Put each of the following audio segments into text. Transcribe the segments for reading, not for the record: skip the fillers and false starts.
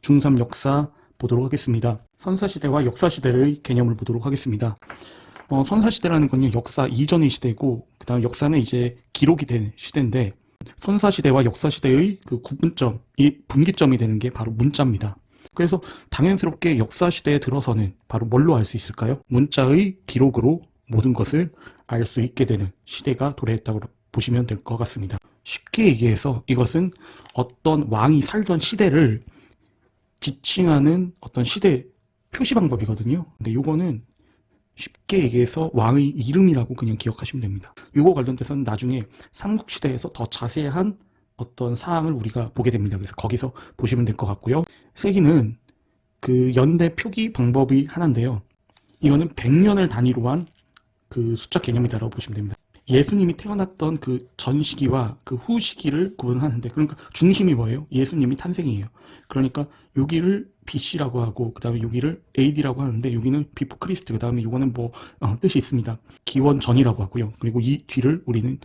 중3 역사 보도록 하겠습니다. 선사시대와 역사시대의 개념을 보도록 하겠습니다. 선사시대라는 건요, 역사 이전의 시대고, 그 다음 역사는 이제 기록이 된 시대인데, 선사시대와 역사시대의 그 구분점, 이 분기점이 되는 게 바로 문자입니다. 그래서 당연스럽게 역사시대에 들어서는 바로 뭘로 알 수 있을까요? 문자의 기록으로 모든 것을 알 수 있게 되는 시대가 도래했다고 보시면 될 것 같습니다. 쉽게 얘기해서 이것은 어떤 왕이 살던 시대를 지칭하는 어떤 시대 표시 방법이거든요. 근데 요거는 쉽게 얘기해서 왕의 이름이라고 그냥 기억하시면 됩니다. 요거 관련돼서는 나중에 삼국시대에서 더 자세한 어떤 사항을 우리가 보게 됩니다. 그래서 거기서 보시면 될 것 같고요. 세기는 그 연대 표기 방법이 하나인데요. 이거는 100년을 단위로 한 그 숫자 개념이다라고 보시면 됩니다. 예수님이 태어났던 그 전 시기와 그 후 시기를 구분하는데, 그러니까 중심이 뭐예요? 예수님이 탄생이에요. 그러니까 여기를 BC라고 하고, 그 다음에 여기를 AD라고 하는데, 여기는 비포 크리스트, 그 다음에 이거는 뭐 뜻이 있습니다. 기원 전이라고 하고요. 그리고 이 뒤를 우리는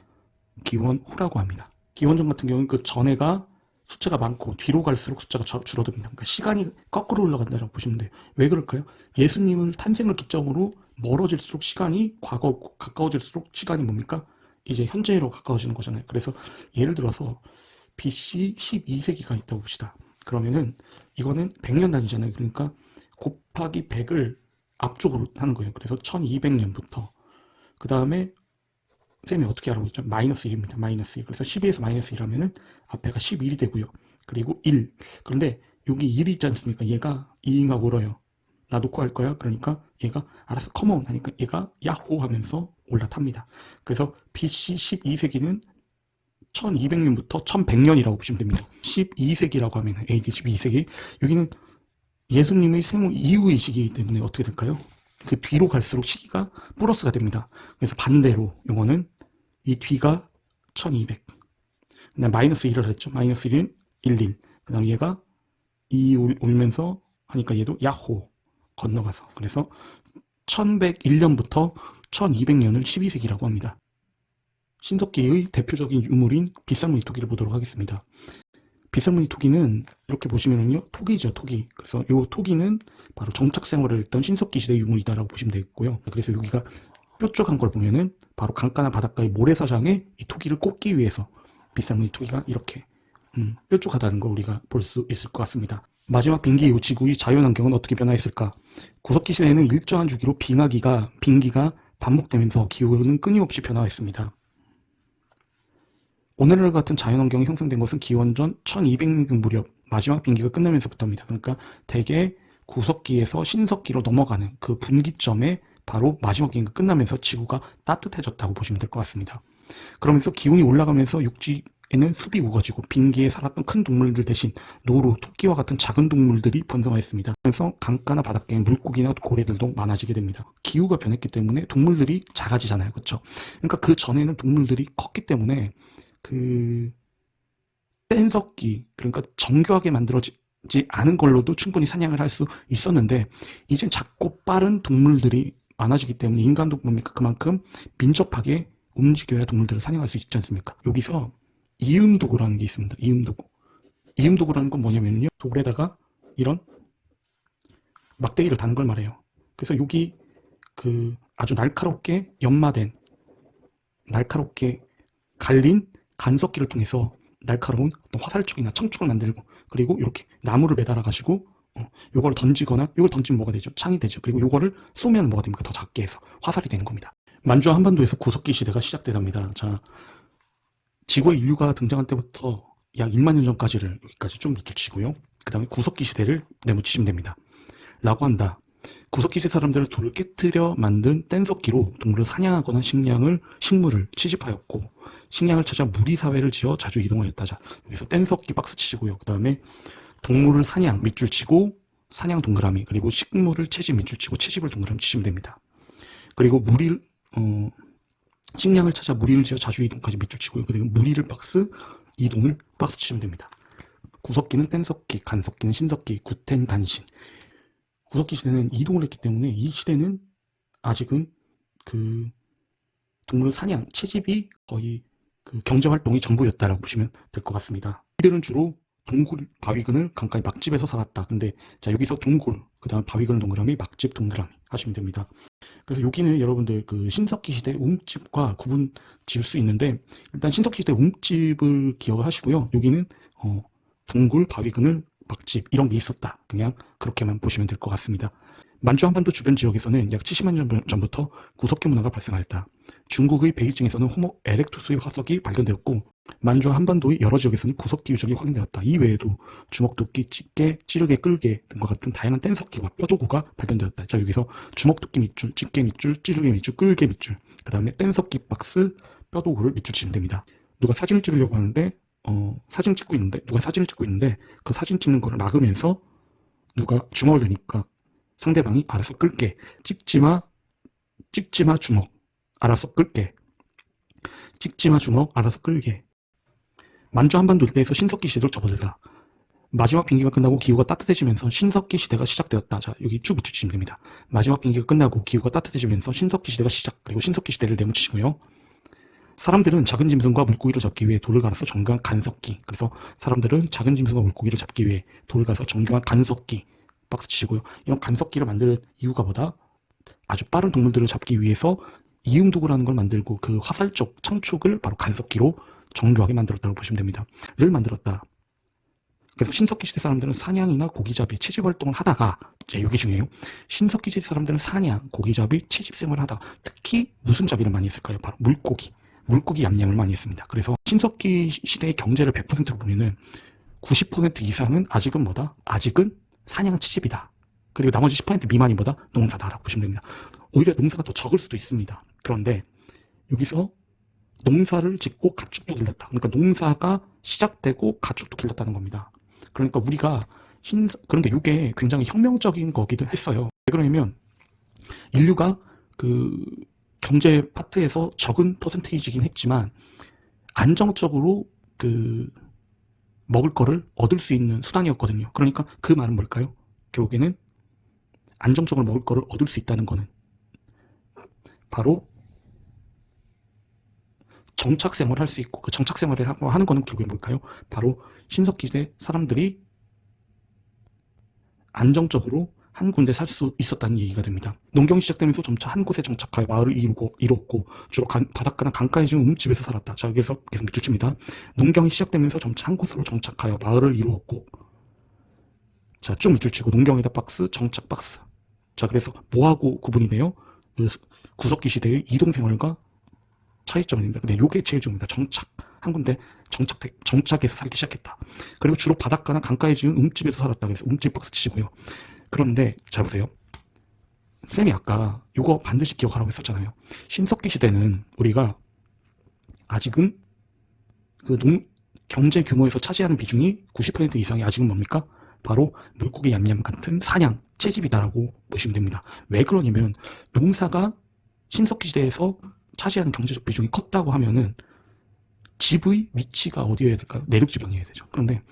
기원 후라고 합니다. 기원 전 같은 경우는 그 전에가 숫자가 많고 뒤로 갈수록 숫자가 줄어듭니다. 그러니까 시간이 거꾸로 올라간다고 보시면 돼요. 왜 그럴까요? 예수님을 탄생을 기점으로 멀어질수록 시간이 과거 가까워질수록 시간이 뭡니까? 이제 현재로 가까워지는 거잖아요. 그래서 예를 들어서 BC 12세기가 있다고 봅시다. 그러면은 이거는 100년 단위잖아요. 그러니까 곱하기 100을 앞쪽으로 하는 거예요. 그래서 1200년부터 그 다음에 쌤이 어떻게 알아보고 있죠? 마이너스 1입니다. 마이너스 1. 그래서 12에서 마이너스 1 하면은 앞에가 11이 되고요. 그리고 1. 그런데 여기 1이 있지 않습니까? 얘가 2인가 울어요. 나 놓고 할 거야. 그러니까 얘가 알아서 컴온 하니까 얘가 야호 하면서 올라탑니다. 그래서 BC 12세기는 1200년부터 1100년이라고 보시면 됩니다. 12세기라고 하면 AD 12세기. 여기는 예수님의 생후 이후의 시기이기 때문에 어떻게 될까요? 그 뒤로 갈수록 시기가 플러스가 됩니다. 그래서 반대로 요거는 이 뒤가 1200. 그다음 마이너스 1을 했죠. 마이너스 1은 11. 그 다음 얘가 2 울면서 하니까 얘도 야호 건너가서. 그래서 1101년부터 1200년을 12세기라고 합니다. 신석기의 대표적인 유물인 빗살무늬 토기를 보도록 하겠습니다. 빗살무늬 토기는 이렇게 보시면은요, 토기죠, 토기. 그래서 이 토기는 바로 정착 생활을 했던 신석기 시대 유물이다라고 보시면 되겠고요. 그래서 여기가 뾰족한 걸 보면은 바로 강가나 바닷가의 모래사장에 이 토기를 꽂기 위해서 빗살무늬 토기가 이렇게 뾰족하다는 걸 우리가 볼 수 있을 것 같습니다. 마지막 빙기 이후 지구의 자연환경은 어떻게 변화했을까? 구석기 시대에는 일정한 주기로 빙기가 반복되면서 기후는 끊임없이 변화했습니다. 오늘날 같은 자연환경이 형성된 것은 기원전 1200년 무렵 마지막 빙기가 끝나면서부터입니다. 그러니까 대개 구석기에서 신석기로 넘어가는 그 분기점에 바로 마지막 빙기가 끝나면서 지구가 따뜻해졌다고 보시면 될 것 같습니다. 그러면서 기온이 올라가면서 육지에는 숲이 우거지고 빙기에 살았던 큰 동물들 대신 노루, 토끼와 같은 작은 동물들이 번성하였습니다. 그래서 강가나 바닷가에 물고기나 고래들도 많아지게 됩니다. 기후가 변했기 때문에 동물들이 작아지잖아요. 그렇죠? 그러니까 그 전에는 동물들이 컸기 때문에 그 뗀석기, 그러니까 정교하게 만들어지지 않은 걸로도 충분히 사냥을 할 수 있었는데, 이젠 작고 빠른 동물들이 많아지기 때문에 인간도 뭡니까? 그만큼 민첩하게 움직여야 동물들을 사냥할 수 있지 않습니까? 여기서 이음도구라는 게 있습니다. 이음도구. 이음도구라는 건 뭐냐면요, 돌에다가 이런 막대기를 다는 걸 말해요. 그래서 여기 그 아주 날카롭게 연마된, 날카롭게 갈린 간석기를 통해서 날카로운 어떤 화살촉이나 청촉을 만들고, 그리고 이렇게 나무를 매달아 가지고 요걸 던지거나, 요걸 던지면 뭐가 되죠? 창이 되죠. 그리고 요거를 쏘면 뭐가 됩니까? 더 작게 해서 화살이 되는 겁니다. 만주와 한반도에서 구석기 시대가 시작되답니다. 자, 지구의 인류가 등장한 때부터 약 1만 년 전까지를 여기까지 좀 밑줄치고요. 그 다음에 구석기 시대를 내묻히시면 됩니다. 라고 한다. 구석기 시대 사람들은 돌을 깨뜨려 만든 뗀석기로 동물을 사냥하거나 식물을 채집하였고, 식량을 찾아 무리사회를 지어 자주 이동하였다. 자, 여기서 뗀석기 박스 치시고요. 그 다음에 동물을 사냥 밑줄 치고 사냥 동그라미, 그리고 식물을 채집 밑줄 치고 채집을 동그라미 치시면 됩니다. 그리고 식량을 찾아 무리를 지어 자주 이동까지 밑줄 치고요. 그리고 무리를 박스, 이동을 박스 치시면 됩니다. 구석기는 뗀석기, 간석기는 신석기, 구텐 간신. 구석기 시대는 이동을 했기 때문에 이 시대는 아직은 그 동물 사냥, 채집이 거의 그 경제활동이 전부였다라고 보시면 될 것 같습니다. 이들은 주로 동굴, 바위근을 강가의 막집에서 살았다. 근데 자 여기서 동굴, 그 다음 바위근 동그라미, 막집 동그라미 하시면 됩니다. 그래서 여기는 여러분들 그 신석기 시대 웅집과 구분 지을 수 있는데, 일단 신석기 시대 웅집을 기억을 하시고요. 여기는 동굴, 바위근을, 막집 이런 게 있었다. 그냥 그렇게만 보시면 될 것 같습니다. 만주 한반도 주변 지역에서는 약 70만 년 전부터 구석기 문화가 발생하였다. 중국의 베이징에서는 호모 에렉투스의 화석이 발견되었고, 만주 한반도의 여러 지역에서는 구석기 유적이 확인되었다. 이 외에도 주먹도끼, 집게, 찌르개, 끌개 등과 같은 다양한 뗀석기와 뼈도구가 발견되었다. 자, 여기서 주먹도끼 밑줄, 집게 밑줄, 찌르개 밑줄, 끌개 밑줄, 그 다음에 뗀석기 박스, 뼈도구를 밑줄 치면 됩니다. 누가 사진을 찍으려고 하는데 누가 사진을 찍고 있는데 그 사진 찍는 거를 막으면서 누가 주먹을 내니까 상대방이 알아서 끌게, 찍지마 주먹, 알아서 끌게, 찍지마 주먹, 알아서 끌게. 만주 한반도 일대에서 신석기 시대로 접어들다. 마지막 빙기가 끝나고 기후가 따뜻해지면서 신석기 시대가 시작되었다. 자, 여기 쭉 붙여주시면 됩니다. 마지막 빙기가 끝나고 기후가 따뜻해지면서 신석기 시대가 시작, 그리고 신석기 시대를 내묻히시고요. 사람들은 작은 짐승과 물고기를 잡기 위해 돌을 갈아서 정교한 간석기, 그래서 사람들은 작은 짐승과 물고기를 잡기 위해 돌을 갈아서 정교한 간석기, 박스 치시고요. 이런 간석기를 만들 이유가 뭐다? 아주 빠른 동물들을 잡기 위해서 이음도구라는 걸 만들고 그 화살촉, 창촉을 바로 간석기로 정교하게 만들었다고 보시면 됩니다. 를 만들었다. 그래서 신석기 시대 사람들은 사냥이나 고기잡이, 채집 활동을 하다가, 자, 이게 중요해요. 신석기 시대 사람들은 사냥, 고기잡이, 채집 생활을 하다가 특히 무슨 잡이를 많이 했을까요? 바로 물고기 얌얌을 많이 했습니다. 그래서 신석기 시대의 경제를 100%로 보면은 90% 이상은 아직은 뭐다? 아직은 사냥, 채집이다. 그리고 나머지 10% 미만이 뭐다? 농사다라고 보시면 됩니다. 오히려 농사가 더 적을 수도 있습니다. 그런데 여기서 농사를 짓고 가축도 길렀다. 그러니까 농사가 시작되고 가축도 길렀다는 겁니다. 그러니까 우리가 그런데 이게 굉장히 혁명적인 거기도 했어요. 왜 그러냐면 인류가 그 경제 파트에서 적은 퍼센테이지긴 했지만 안정적으로 그 먹을 거를 얻을 수 있는 수단이었거든요. 그러니까 그 말은 뭘까요? 결국에는 안정적으로 먹을 거를 얻을 수 있다는 거는 바로 정착 생활을 할 수 있고, 그 정착 생활을 하는 거는 결국에 뭘까요? 바로 신석기 시대 사람들이 안정적으로 한 군데 살 수 있었다는 얘기가 됩니다. 농경이 시작되면서 점차 한 곳에 정착하여 마을을 이루었고 주로 바닷가나 강가에 지은 웅집에서 살았다. 자, 여기서 계속 밑줄 칩니다. 농경이 시작되면서 점차 한 곳으로 정착하여 마을을 이루었고, 자, 쭉 밑줄 치고 농경에다 박스, 정착 박스. 자, 그래서 뭐하고 구분이 돼요? 그 구석기 시대의 이동생활과 차이점입니다. 근데 요게 제일 중요합니다. 정착. 한 군데 정착해서 살기 시작했다. 그리고 주로 바닷가나 강가에 지은 웅집에서 살았다. 그래서 웅집 박스 치시고요. 그런데 잘 보세요. 쌤이 아까 요거 반드시 기억하라고 했었잖아요. 신석기 시대는 우리가 아직은 그 경제 규모에서 차지하는 비중이 90% 이상이 아직은 뭡니까? 바로 물고기 얌얌 같은 사냥, 채집이다라고 보시면 됩니다. 왜 그러냐면 농사가 신석기 시대에서 차지하는 경제적 비중이 컸다고 하면은 집의 위치가 어디여야 될까요? 내륙 지방이어야 되죠. 그런데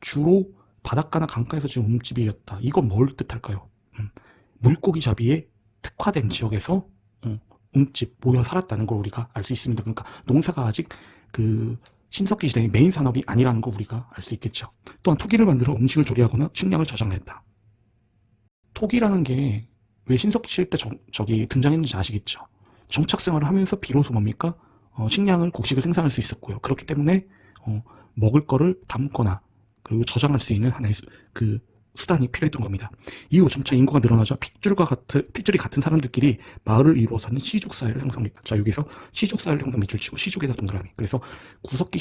주로 바닷가나 강가에서 지은 웅집이었다. 이건 뭘 뜻할까요? 물고기 잡이에 특화된 지역에서 웅집 모여 살았다는 걸 우리가 알 수 있습니다. 그러니까 농사가 아직 그 신석기 시대의 메인 산업이 아니라는 거 우리가 알 수 있겠죠. 또한 토기를 만들어 음식을 조리하거나 식량을 저장했다. 토기라는 게 왜 신석기 시대 때 저기 등장했는지 아시겠죠? 정착 생활을 하면서 비로소 뭡니까? 식량을, 곡식을 생산할 수 있었고요. 그렇기 때문에 먹을 거를 담거나 그리고 저장할 수 있는 하나의 그 수단이 필요했던 겁니다. 이후 점차 인구가 늘어나자 핏줄이 같은 사람들끼리 마을을 이루어 사는 시족 사회를 형성했다. 자, 여기서 시족 사회를 형성 밑줄 치고 시족에다 동그라미. 그래서 구석기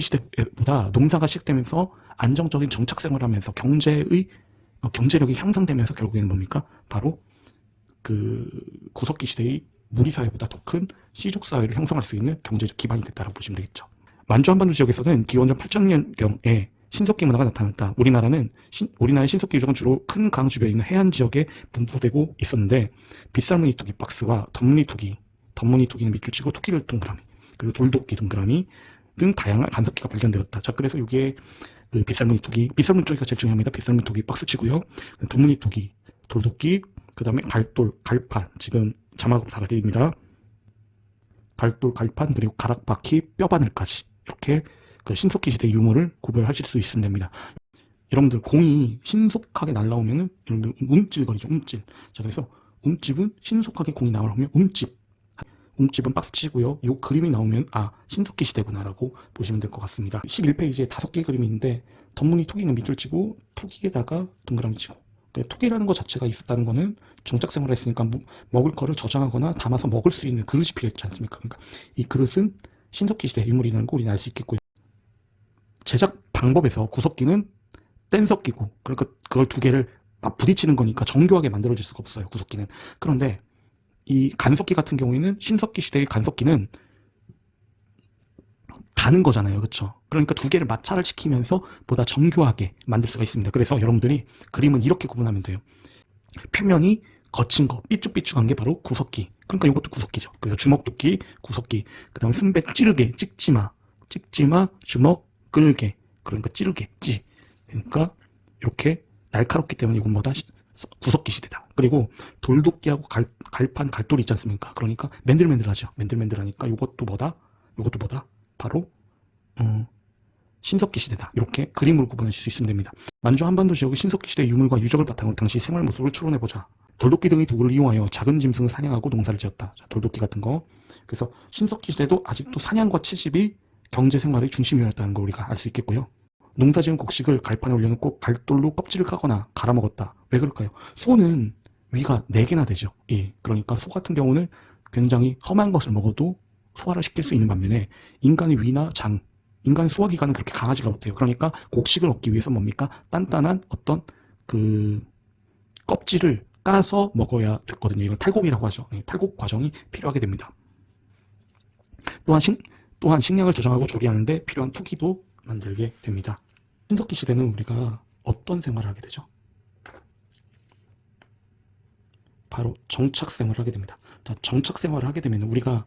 시대보다 농사가 시작되면서 안정적인 정착 생활을 하면서 경제력이 향상되면서 결국에는 뭡니까? 바로 그 구석기 시대의 무리 사회보다 더 큰 시족 사회를 형성할 수 있는 경제적 기반이 됐다고 보시면 되겠죠. 만주 한반도 지역에서는 기원전 8000년경에 신석기 문화가 나타났다. 우리나라의 신석기 유적은 주로 큰 강 주변에 있는 해안 지역에 분포되고 있었는데, 빗살무늬 토기 박스와 덧무늬 토기는 밑줄 치고 토끼를 동그라미, 그리고 돌도끼 동그라미 등 다양한 간석기가 발견되었다. 자, 그래서 이게 그 빗살무늬 토기가 제일 중요합니다. 빗살무늬 토기 박스 치고요. 덧무늬 토기, 돌도끼, 그 다음에 갈돌, 갈판, 지금 자막으로 달아드립니다. 갈돌, 갈판, 그리고 가락바퀴, 뼈바늘까지 이렇게 그 신석기 시대 유물을 구별하실 수 있으면 됩니다. 여러분들 공이 신속하게 날라오면은 여러분들 움찔거리죠. 움찔. 자, 그래서 움집은 신속하게 공이 나오면 움집. 움집은 박스 치고요. 요 그림이 나오면 신석기 시대구나라고 보시면 될 것 같습니다. 11페이지에 5개의 그림이 있는데 덧무늬 토기는 밑줄 치고 토기에다가 동그라미 치고. 토기라는 것 자체가 있었다는 거는 정착 생활을 했으니까 먹을 거를 저장하거나 담아서 먹을 수 있는 그릇이 필요했지 않습니까? 그러니까 이 그릇은 신석기 시대 유물이라는 걸 우리는 알 수 있겠고요. 제작 방법에서 구석기는 뗀석기고, 그러니까 그걸 두 개를 막 부딪히는 거니까 정교하게 만들어질 수가 없어요, 구석기는. 그런데 이 간석기 같은 경우에는 신석기 시대의 간석기는 가는 거잖아요. 그렇죠? 그러니까 두 개를 마찰을 시키면서 보다 정교하게 만들 수가 있습니다. 그래서 여러분들이 그림은 이렇게 구분하면 돼요. 표면이 거친 거, 삐쭉삐쭉한 게 바로 구석기. 그러니까 이것도 구석기죠. 그래서 주먹도끼, 구석기. 그 다음에 순배 찌르개, 찍지마, 주먹, 끌게. 그러니까 찌르개, 찌. 그러니까 이렇게 날카롭기 때문에 이건 뭐다? 구석기 시대다. 그리고 돌도끼하고 갈판, 갈돌이 있지 않습니까? 그러니까 맨들맨들하죠. 맨들맨들하니까 이것도 뭐다? 바로 신석기 시대다. 이렇게 그림으로 구분하실 수 있으면 됩니다. 만주 한반도 지역의 신석기 시대 유물과 유적을 바탕으로 당시 생활 모습을 추론해보자. 돌도끼 등의 도구를 이용하여 작은 짐승을 사냥하고 농사를 지었다. 자, 돌도끼 같은 거. 그래서 신석기 시대도 아직도 사냥과 채집이 경제 생활의 중심이었다는 걸 우리가 알 수 있겠고요. 농사지은 곡식을 갈판에 올려놓고 갈돌로 껍질을 까거나 갈아먹었다. 왜 그럴까요? 소는 위가 4개나 되죠. 예. 그러니까 소 같은 경우는 굉장히 험한 것을 먹어도 소화를 시킬 수 있는 반면에 인간의 위나 장, 인간의 소화기관은 그렇게 강하지가 못해요. 그러니까 곡식을 얻기 위해서 뭡니까? 단단한 어떤 그 껍질을 까서 먹어야 됐거든요. 이걸 탈곡이라고 하죠. 예, 탈곡 과정이 필요하게 됩니다. 또한 식량을 저장하고 조리하는데 필요한 토기도 만들게 됩니다. 신석기 시대는 우리가 어떤 생활을 하게 되죠? 바로 정착 생활을 하게 됩니다. 자, 정착 생활을 하게 되면 우리가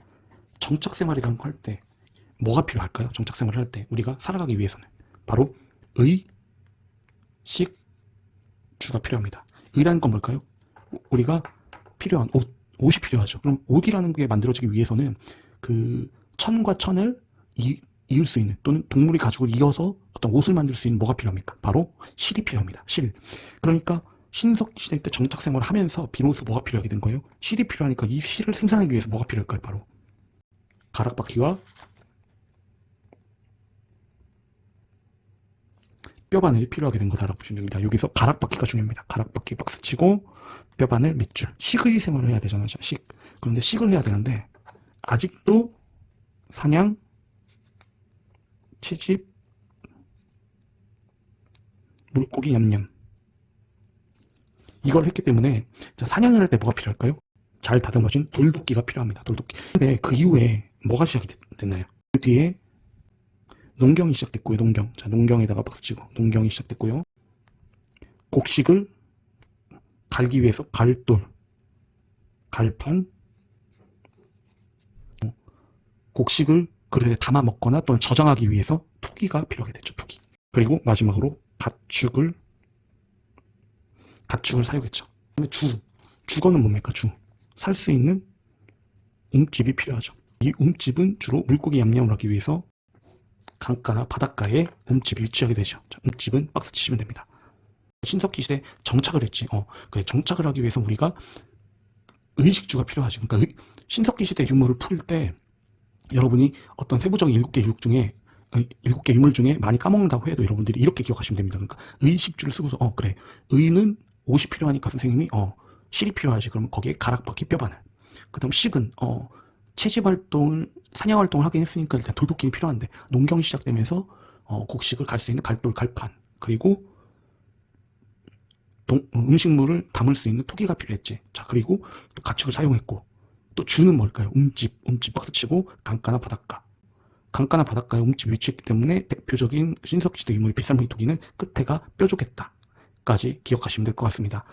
정착 생활이라는 거 할 때 뭐가 필요할까요? 정착 생활을 할 때 우리가 살아가기 위해서는 바로 의, 식, 주가 필요합니다. 의라는 건 뭘까요? 우리가 필요한 옷이 필요하죠. 그럼 옷이라는 게 만들어지기 위해서는 그 천과 천을 이을 수 있는, 또는 동물이 가죽을 이어서 어떤 옷을 만들 수 있는 뭐가 필요합니까? 바로 실이 필요합니다. 실. 그러니까 신석기 시대 때 정착 생활을 하면서 비로소 뭐가 필요하게 된 거예요? 실이 필요하니까 이 실을 생산하기 위해서 뭐가 필요할까요? 바로 가락바퀴와 뼈바늘이 필요하게 된 거다라고 보시면 됩니다. 여기서 가락바퀴가 중요합니다. 가락바퀴 박스 치고 뼈바늘 밑줄. 식의 생활을 해야 되잖아요. 식. 그런데 식을 해야 되는데 아직도 사냥, 채집, 물고기 냠냠 이걸 했기 때문에, 자, 사냥을 할 때 뭐가 필요할까요? 잘 다듬어진 돌도끼가 필요합니다. 돌도끼. 근데 그 이후에 뭐가 시작이 됐나요? 그 뒤에 농경이 시작됐고요. 농경. 자, 농경에다가 박스 치고 농경이 시작됐고요. 곡식을 갈기 위해서 갈돌, 갈판, 곡식을 그릇에 담아 먹거나 또는 저장하기 위해서 토기가 필요하게 됐죠. 토기. 그리고 마지막으로 가축을 사용했죠. 그다음에 주거는 뭡니까? 살 수 있는 움집이 필요하죠. 이 움집은 주로 물고기 얌얌을 하기 위해서 강가나 바닷가에 움집이 위치하게 되죠. 자, 움집은 박스 치시면 됩니다. 신석기 시대 정착을 했지. 그래, 정착을 하기 위해서 우리가 의식주가 필요하죠. 그러니까 신석기 시대 유물을 풀 때 여러분이 어떤 세부적인 7개 유물 중에 많이 까먹는다고 해도 여러분들이 이렇게 기억하시면 됩니다. 그러니까 의식주를 쓰고서 그래, 의는 옷이 필요하니까 선생님이 실이 필요하지. 그러면 거기에 가락바퀴 뼈바늘. 그 다음 식은 채집활동을, 사냥활동을 하긴 했으니까 일단 돌도끼는 필요한데, 농경이 시작되면서 곡식을 갈 수 있는 갈돌, 갈판, 그리고 음식물을 담을 수 있는 토기가 필요했지. 자, 그리고 또 가축을 사용했고, 또 주는 뭘까요? 움집 박스 치고 강가나 바닷가. 강가나 바닷가에 움집이 위치했기 때문에 대표적인 신석시대 유물 빗살무늬 토기는 끝에가 뾰족했다까지 기억하시면 될 것 같습니다.